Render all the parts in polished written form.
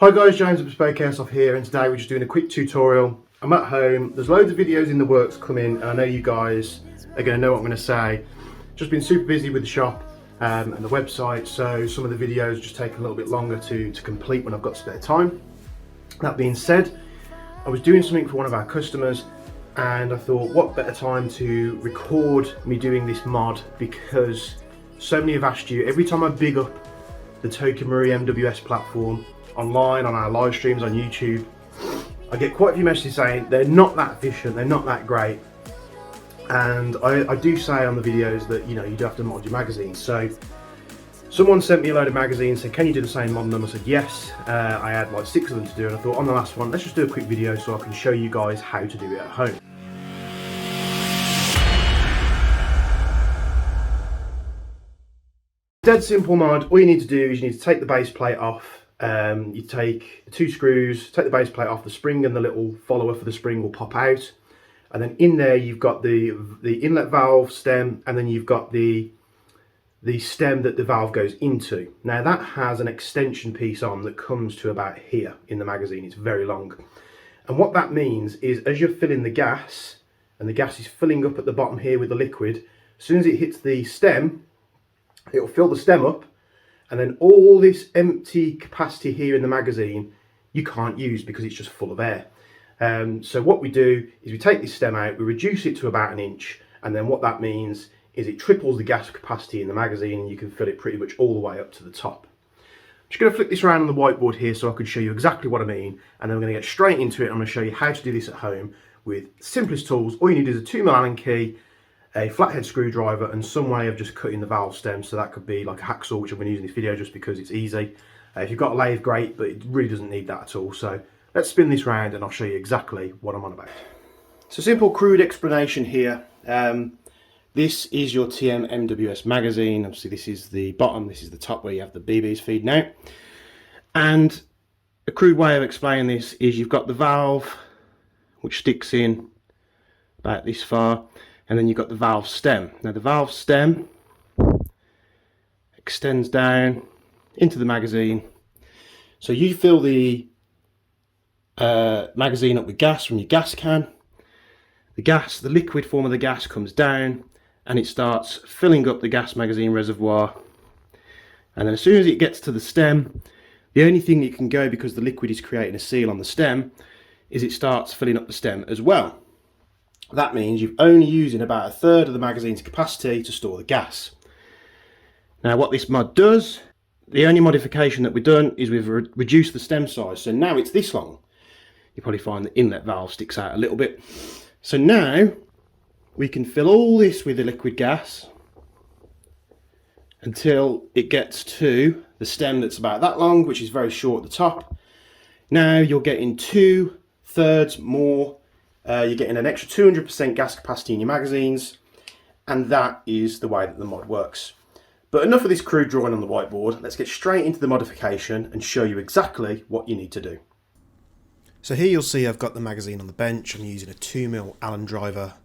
Hi guys, James of Bespoke Airsoft here, and today we're just doing a quick tutorial. I'm at home, there's loads of videos in the works coming, and I know you guys are going to know what I'm going to say. Just been super busy with the shop and the website, so some of the videos just take a little bit longer to complete when I've got spare time. That being said, I was doing something for one of our customers, and I thought what better time to record me doing this mod, because so many have asked you, every time I big up the Tokyo Marui MWS platform, online, on our live streams on YouTube, I get quite a few messages saying they're not that efficient, they're not that great, and I do say on the videos that you do have to mod your magazines. So someone sent me a load of magazines, said can you do the same mod them? I said yes. I had like 6 of them to do, and I thought on the last one let's just do a quick video so I can show you guys how to do it at home. Dead simple mod. All you need to do is you need to take the base plate off. You take 2 screws, take the base plate off, the spring and the little follower for the spring will pop out, and then in there you've got the inlet valve stem, and then you've got the stem that the valve goes into. Now that has an extension piece on that comes to about here in the magazine. It's very long, and what that means is as you're filling the gas, and the gas is filling up at the bottom here with the liquid, as soon as it hits the stem, it'll fill the stem up, and then all this empty capacity here in the magazine you can't use because it's just full of air. So what we do is we take this stem out, we reduce it to about 1 inch, and then what that means is it triples the gas capacity in the magazine, and you can fill it pretty much all the way up to the top. I'm just going to flip this around on the whiteboard here so I can show you exactly what I mean, and then we're going to get straight into it. I'm going to show you how to do this at home with simplest tools. All you need is a 2mm Allen key, a flathead screwdriver, and some way of just cutting the valve stem. So that could be like a hacksaw, which I've been using in this video just because it's easy. If you've got a lathe, great, but it really doesn't need that at all. So let's spin this round and I'll show you exactly what I'm on about. So simple crude explanation here. This is your TM MWS magazine. Obviously this is the bottom, this is the top where you have the BBs feeding out. And a crude way of explaining this is you've got the valve which sticks in about this far, and then you've got the valve stem. Now the valve stem extends down into the magazine. So you fill the magazine up with gas from your gas can. The liquid form of the gas comes down and it starts filling up the gas magazine reservoir. And then as soon as it gets to the stem, the only thing it can go, because the liquid is creating a seal on the stem, is it starts filling up the stem as well. That means you're only using about 1/3 of the magazine's capacity to store the gas. Now what this mod does, the only modification that we've done is we've reduced the stem size. So now it's this long. You probably find the inlet valve sticks out a little bit. So now we can fill all this with the liquid gas until it gets to the stem that's about that long, which is very short at the top. Now you're getting 2/3 more. You're getting an extra 200% gas capacity in your magazines, and that is the way that the mod works. But enough of this crude drawing on the whiteboard. Let's get straight into the modification and show you exactly what you need to do. So here you'll see I've got the magazine on the bench. I'm using a 2mm Allen driver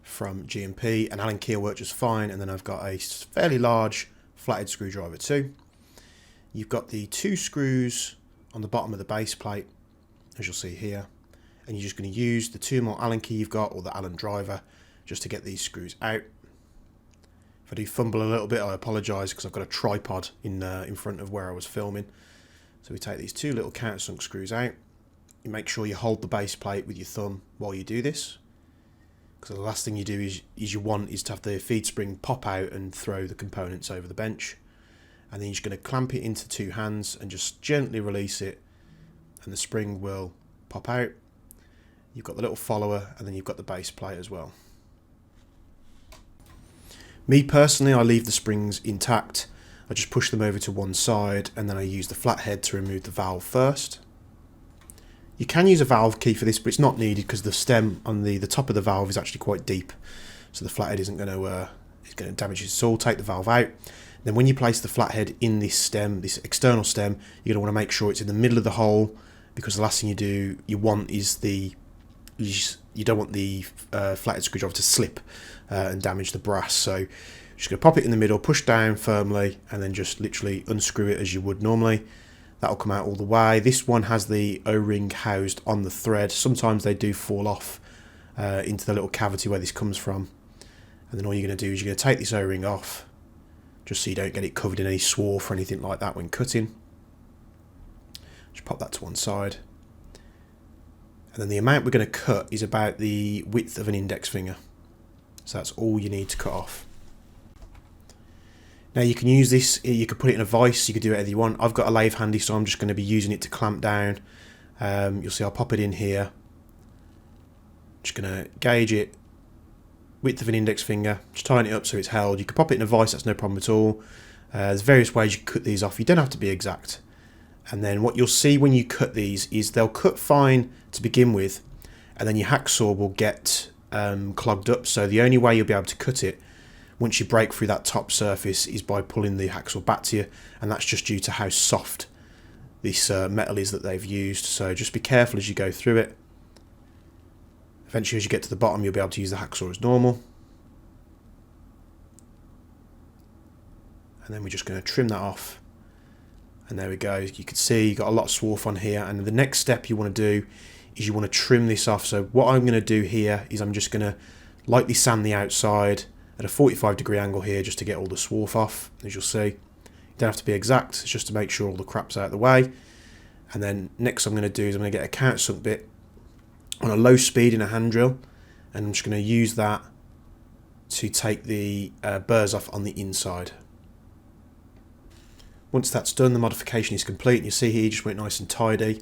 from G&P, and Allen key will work just fine, and then I've got a fairly large flathead screwdriver too. You've got the 2 screws on the bottom of the base plate, as you'll see here. And you're just going to use the 2mm Allen key you've got, or the Allen driver, just to get these screws out. If I do fumble a little bit, I apologise, because I've got a tripod in front of where I was filming. So we take these 2 little countersunk screws out. You make sure you hold the base plate with your thumb while you do this, because the last thing you do is to have the feed spring pop out and throw the components over the bench. And then you're just going to clamp it into 2 hands and just gently release it, and the spring will pop out. You've got the little follower, and then you've got the base plate as well. Me personally, I leave the springs intact. I just push them over to one side, and then I use the flathead to remove the valve first. You can use a valve key for this, but it's not needed because the stem on the top of the valve is actually quite deep, so the flathead isn't going to damage it at all. Take the valve out. Then when you place the flathead in this stem, this external stem, you're going to want to make sure it's in the middle of the hole, because the last thing you want is you don't want the flathead screwdriver to slip and damage the brass. So just going to pop it in the middle, push down firmly, and then just literally unscrew it as you would normally. That'll come out all the way. This one has the O-ring housed on the thread. Sometimes they do fall off into the little cavity where this comes from. And then all you're going to do is you're going to take this O-ring off, just so you don't get it covered in any swarf or anything like that when cutting. Just pop that to one side. And then the amount we're going to cut is about the width of an index finger. So that's all you need to cut off. Now you can use this, you could put it in a vise, you could do whatever you want. I've got a lathe handy, so I'm just going to be using it to clamp down. You'll see I'll pop it in here. Just going to gauge it, width of an index finger, just tighten it up so it's held. You could pop it in a vise, that's no problem at all. There's various ways you can cut these off, you don't have to be exact. And then what you'll see when you cut these is they'll cut fine to begin with, and then your hacksaw will get clogged up. So the only way you'll be able to cut it once you break through that top surface is by pulling the hacksaw back to you, and that's just due to how soft this metal is that they've used. So just be careful as you go through it. Eventually as you get to the bottom you'll be able to use the hacksaw as normal. And then we're just going to trim that off. And there we go. You can see you've got a lot of swarf on here, and the next step you want to do is you want to trim this off. So what I'm going to do here is I'm just going to lightly sand the outside at a 45-degree angle here just to get all the swarf off. As you'll see, you don't have to be exact, it's just to make sure all the crap's out of the way. And then next I'm going to do is I'm going to get a countersunk bit on a low speed in a hand drill, and I'm just going to use that to take the burrs off on the inside. Once that's done, the modification is complete, and you see here you just went nice and tidy.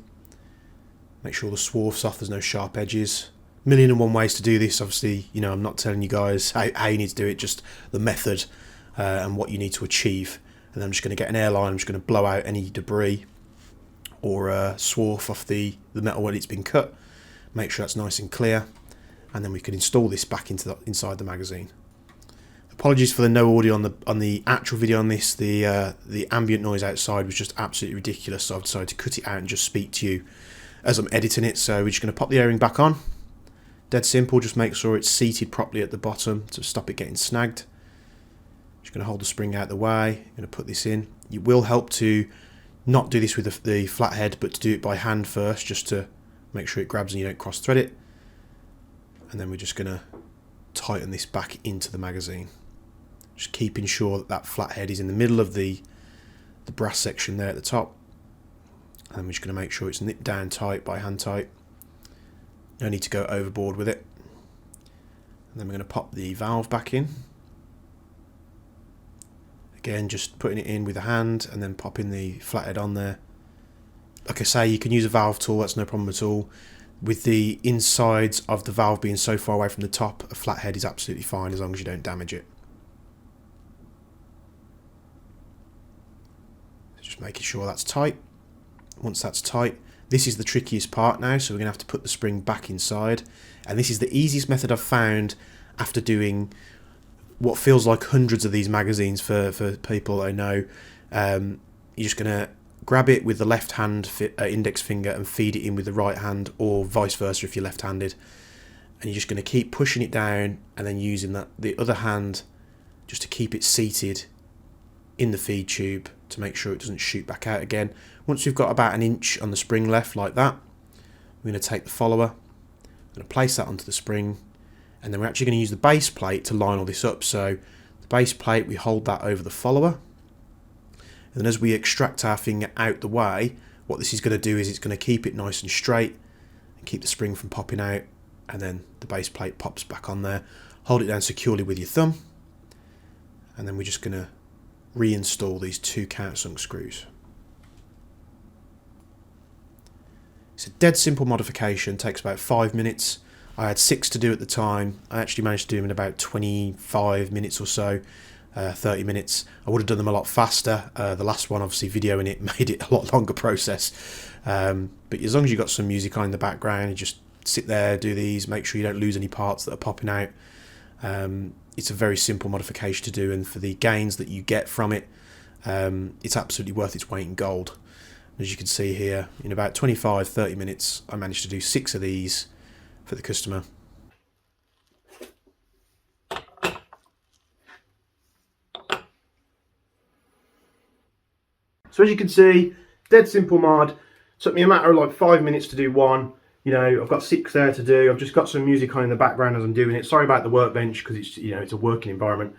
Make sure the swarf's off, there's no sharp edges. Million and one ways to do this. Obviously, you know, I'm not telling you guys how you need to do it, just the method and what you need to achieve. And I'm just going to get an airline, I'm just going to blow out any debris or swarf off the metal when it's been cut. Make sure that's nice and clear, and then we can install this back into inside the magazine. Apologies for the no audio on the actual video on this. The ambient noise outside was just absolutely ridiculous, so I've decided to cut it out and just speak to you as I'm editing it. So we're just going to pop the O-ring back on. Dead simple, just make sure it's seated properly at the bottom to stop it getting snagged. Just going to hold the spring out of the way. I'm going to put this in. It will help to not do this with the flathead, but to do it by hand first, just to make sure it grabs and you don't cross thread it. And then we're just going to tighten this back into the magazine, just keeping sure that that flathead is in the middle of the brass section there at the top. And we're just going to make sure it's nipped down tight by hand tight. No need to go overboard with it. And then we're going to pop the valve back in. Again, just putting it in with a hand and then popping the flathead on there. Like I say, you can use a valve tool, that's no problem at all. With the insides of the valve being so far away from the top, a flathead is absolutely fine as long as you don't damage it. Just making sure that's tight. Once that's tight, this is the trickiest part now, so we're going to have to put the spring back inside. And this is the easiest method I've found after doing what feels like hundreds of these magazines for people I know. You're just going to grab it with the left hand index finger and feed it in with the right hand, or vice versa if you're left-handed. And you're just going to keep pushing it down and then using the other hand just to keep it seated in the feed tube to make sure it doesn't shoot back out again. Once we've got about an inch on the spring left like that, we're going to take the follower, I'm going to place that onto the spring, and then we're actually going to use the base plate to line all this up. So the base plate, we hold that over the follower, and then as we extract our finger out the way, what this is going to do is it's going to keep it nice and straight and keep the spring from popping out, and then the base plate pops back on there. Hold it down securely with your thumb, and then we're just going to reinstall these two countersunk screws. It's a dead simple modification, takes about 5 minutes. I had 6 to do at the time. I actually managed to do them in about 25 minutes or so, 30 minutes. I would have done them a lot faster. The last one, obviously videoing it, made it a lot longer process. But as long as you've got some music on in the background, you just sit there, do these, make sure you don't lose any parts that are popping out. It's a very simple modification to do, and for the gains that you get from it, it's absolutely worth its weight in gold. As you can see here, in about 25-30 minutes, I managed to do 6 of these for the customer. So as you can see, Dead simple mod. Took me a matter of like 5 minutes to do one. You know, I've got 6 there to do. I've just got some music on in the background as I'm doing it. Sorry about the workbench because it's, you know, it's a working environment.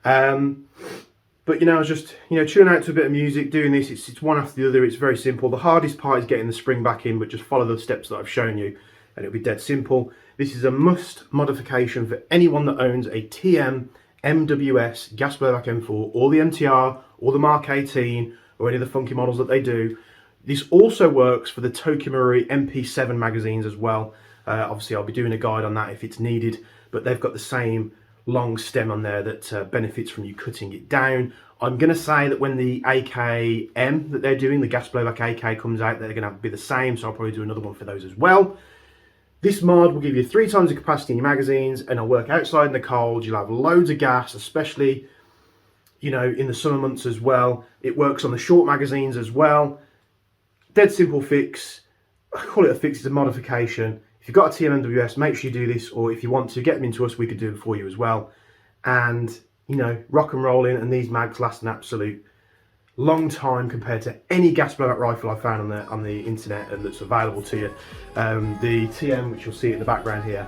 But you know, I was just, you know, tuning out to a bit of music, doing this. It's one after the other. It's very simple. The hardest part is getting the spring back in, but just follow the steps that I've shown you, and it'll be dead simple. This is a must modification for anyone that owns a TM MWS gas blowback M4, or the MTR, or the Mark 18, or any of the funky models that they do. This also works for the Tokyo Marui MP7 magazines as well. Obviously, I'll be doing a guide on that if it's needed, but they've got the same long stem on there that benefits from you cutting it down. I'm going to say that when the AKM that they're doing, the gas blowback AK comes out, they're going to be the same, so I'll probably do another one for those as well. This mod will give you 3 times the capacity in your magazines, and it'll work outside in the cold. You'll have loads of gas, especially, you know, in the summer months as well. It works on the short magazines as well. Dead simple fix. I call it a fix, it's a modification. If you've got a TMMWS, make sure you do this, or if you want to, get them into us, we could do them for you as well. And, you know, rock and roll in, and these mags last an absolute long time compared to any gas blowback rifle I found on the internet and that's available to you. The TM, which you'll see in the background here,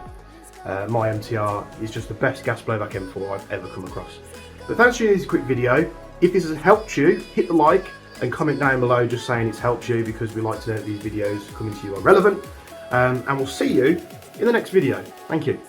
my MTR, is just the best gas blowback M4 I've ever come across. But thanks for this quick video. If this has helped you, hit the like and comment down below just saying it's helped you, because we like to know that these videos coming to you are relevant. And we'll see you in the next video. Thank you.